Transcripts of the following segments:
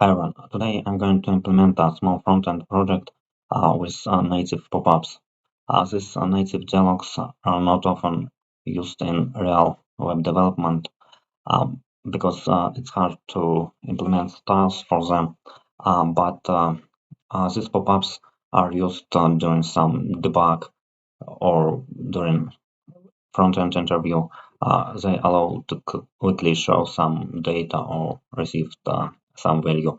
Hi everyone, today I'm going to implement a small front-end project with native pop-ups. These native dialogues are not often used in real web development because it's hard to implement styles for them, but these pop-ups are used during some debug or during front-end interview. They allow to quickly show some data or receive some value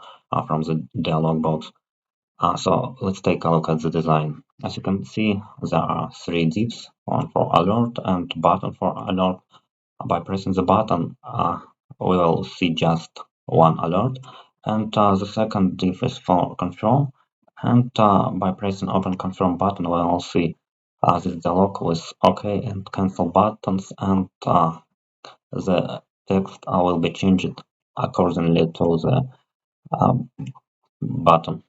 from the dialog box. So let's take a look at the design. As you can see, there are three divs, one for alert and button for alert. By pressing the button, we will see just one alert, and the second div is for confirm. And by pressing open confirm button, we will see this dialog with OK and cancel buttons, and the text will be changed accordingly to the um, button.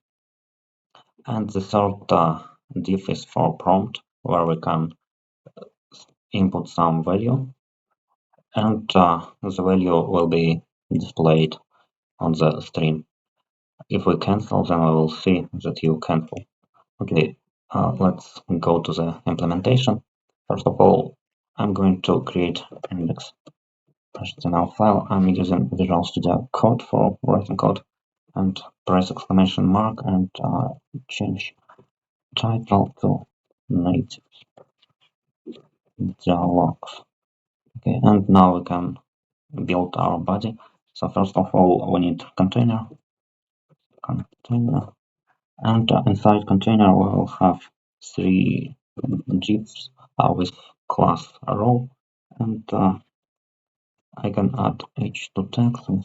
And the third div is for prompt, where we can input some value, and the value will be displayed on the screen. If we cancel, then we will see that you cancel. Okay, let's go to the implementation. First of all, I'm going to create index.html file. I'm using Visual Studio Code for writing code, and press exclamation mark and change title to native dialogs. Okay, and now we can build our body. So first of all, we need container, and inside container we will have three divs with class row, and I can add h2 text with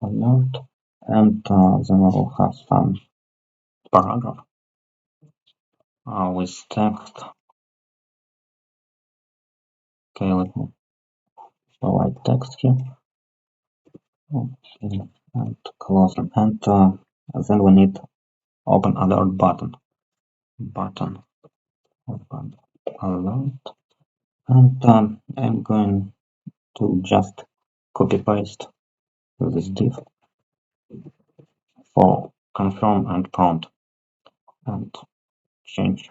alert, and then we will have some paragraph with text. Okay, let me provide text here. Okay, and close them, and then we need open alert button. Open alert, and I'm going to just copy paste this div for confirm and prompt, and change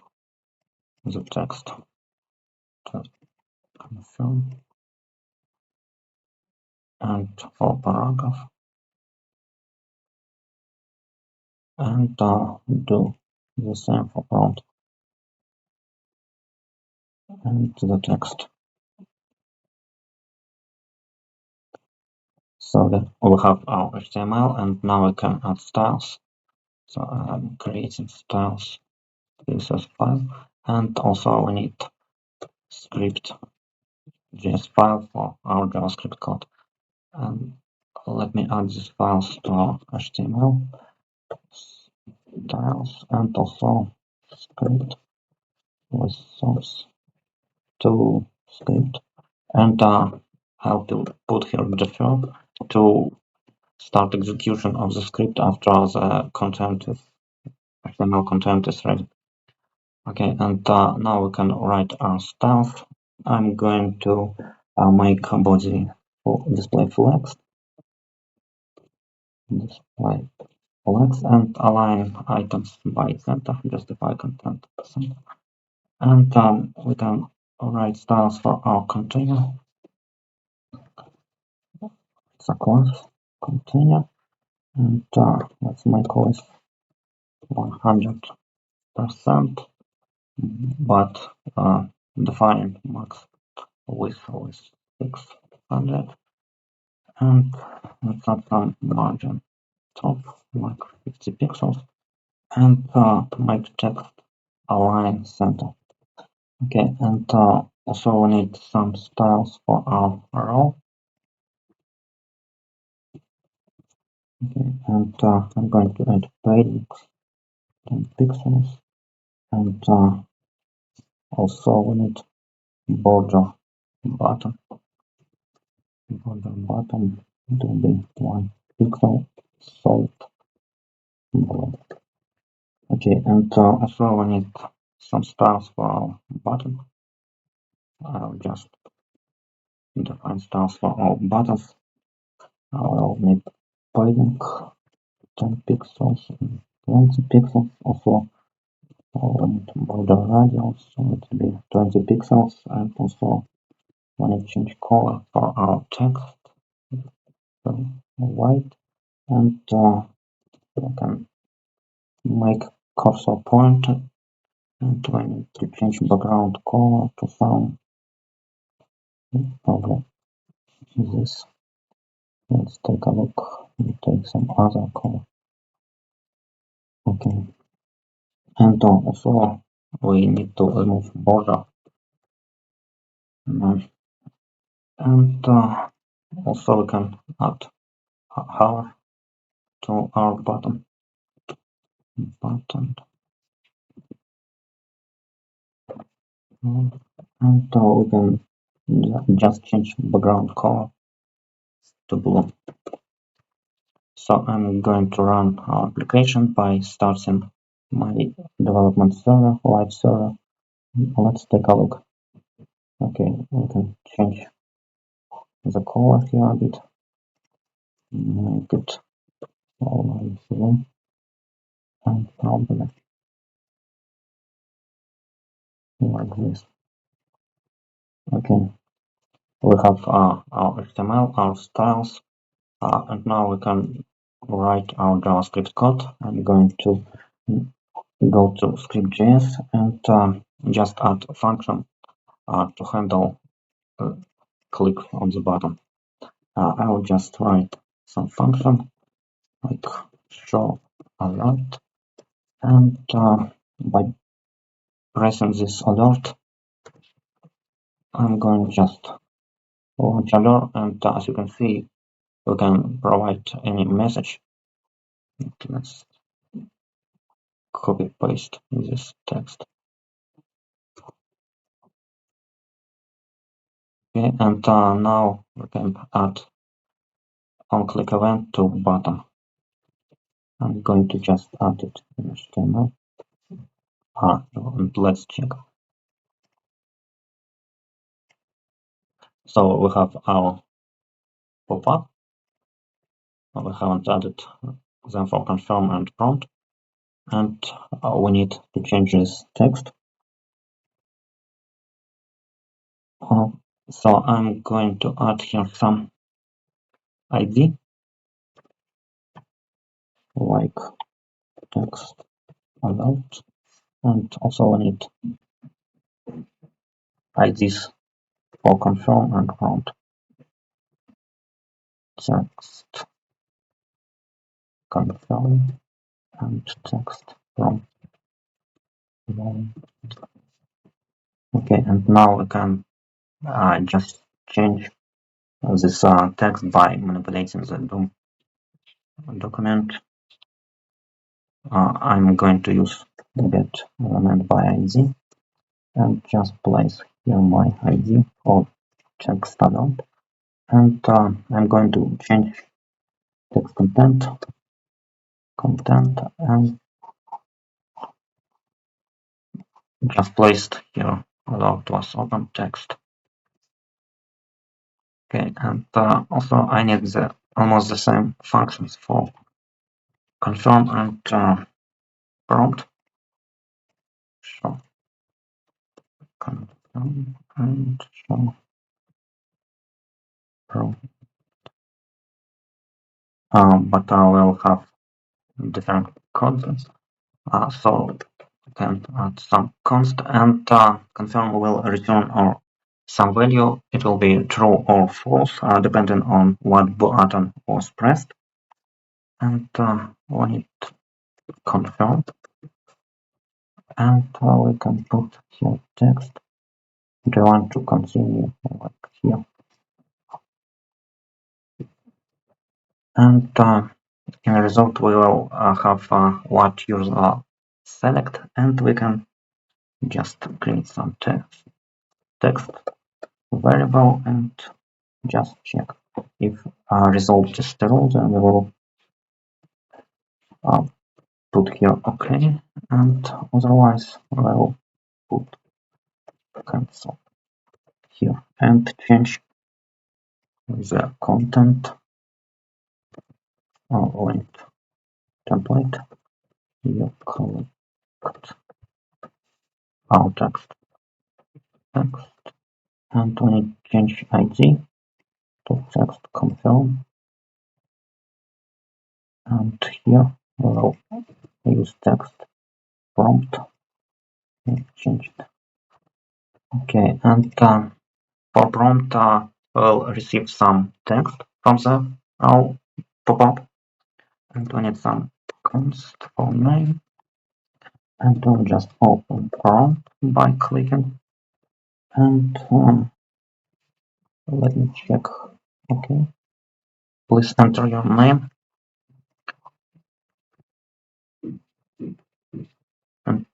the text to confirm, and for paragraph, and do the same for prompt and the text. So that we have our HTML, and now we can add styles. So I'm creating styles CSS file, and also we need script.js file for our JavaScript code. And let me add these files to our HTML styles, and also script with source to script, and I'll put here defer to start execution of the script after the HTML content is ready. Okay, and now we can write our styles. I'm going to make a body for display flex, and align items by center, justify content center. And we can write styles for our container. It's a class container, and let's make this 100%, but define max width with 600, and let's add some margin top like 50 pixels, and make text align center. Okay, and also we need some styles for our row. Okay, and I'm going to add padding 10 pixels, and also we need border button. Border button will be 1 pixel solid blue. Okay, and also we need some styles for our button. I'll just define styles for all buttons. I will need padding 10 pixels, 20 pixels. Also, border radius, so it will be 20 pixels, and also when I change color for our text, so white, and I can make cursor point, and I need to change background color to some probably this. Let's take a look. We take some other color. Okay, and also we need to remove border, and also we can add hover to our button, and we can just change background color to blue. So I'm going to run our application by starting my development server, live server. Let's take a look. Okay, we can change the color here a bit, make it all blue, and probably like this. Okay, we have our HTML, our styles, and now we can write our JavaScript code. I'm going to go to script.js and just add a function to handle click on the button. I will just write some function like show alert, and by pressing this alert, I'm going just launch alert, and as you can see, we can provide any message. Let's copy paste this text. Okay, and now we can add on-click event to button. I'm going to just add it in HTML. And let's check. So we have our pop-up. We haven't added them for confirm and prompt, and we need to change this text. So I'm going to add here some ID, like text alert, and also we need IDs for confirm and prompt. Text confirm and text prompt. Okay, and now we can just change this text by manipulating the DOM document. I'm going to use get element by ID and just place here my ID for text alert, and I'm going to change text content, and just placed here alert was open text. Okay, and also I need almost the same functions for confirm and prompt. Show confirm and show prompt. But I will have different codes. So we can add some const, and confirm will return or some value. It will be true or false, depending on what button was pressed. And when it confirm, and we can put here text. Do you want to continue like here? And in the result, we will have what user select, and we can just create some text variable and just check if result is true. Then we will put here OK, and otherwise I will put cancel here and change the content length template, you collect our text, and we need to change ID to text confirm, and here we'll use text prompt. Change it. Okay, and for prompt, we'll receive some text from our pop-up, and we need some const for name, and we'll just open prompt by clicking, and let me check. Okay, please enter your name, and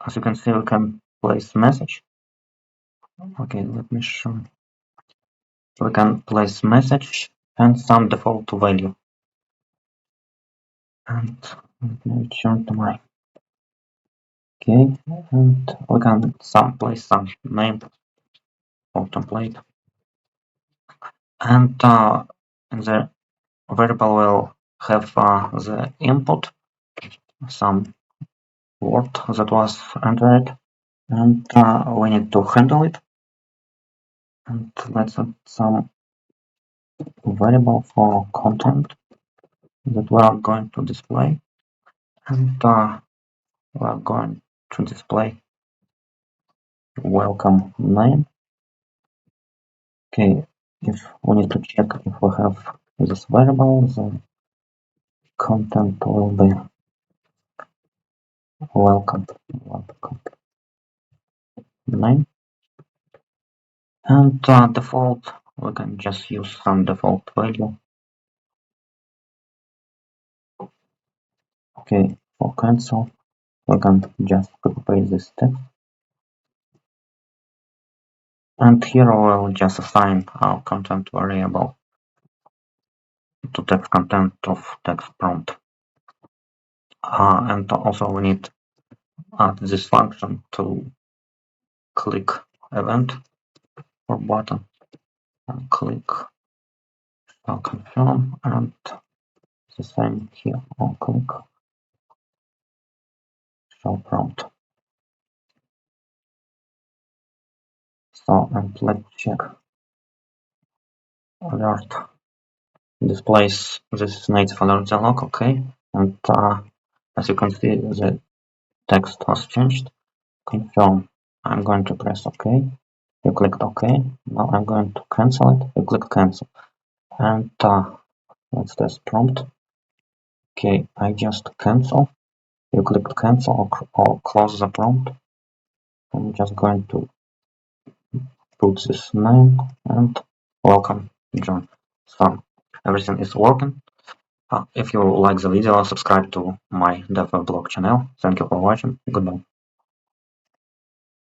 as you can see, we can place message. Okay, let me show. We can place message and some default value, and let me return to my. Okay, and we can place some name or template, and in the variable will have the input, some word that was entered, and we need to handle it, and let's add some variable for content that we are going to display, and we are going to display welcome name. Okay, if we need to check if we have this variable, the content will be welcome name, and default we can just use some default value. Okay, for cancel we can just copy paste this text, and here we'll just assign our content variable to text content of text prompt, and also we need add this function to click event or button, and click confirm, and the same here, or click show prompt. So, and let's check alert displays this native alert dialog. Okay, and as you can see, the text was changed. Confirm. I'm going to press OK. You clicked OK. Now I'm going to cancel it. You click cancel, and let's test prompt. Okay, I just cancel. You clicked cancel or close the prompt. I'm just going to put this name and welcome John. So everything is working. If you like the video, subscribe to my dev blog channel. Thank you for watching. Goodbye.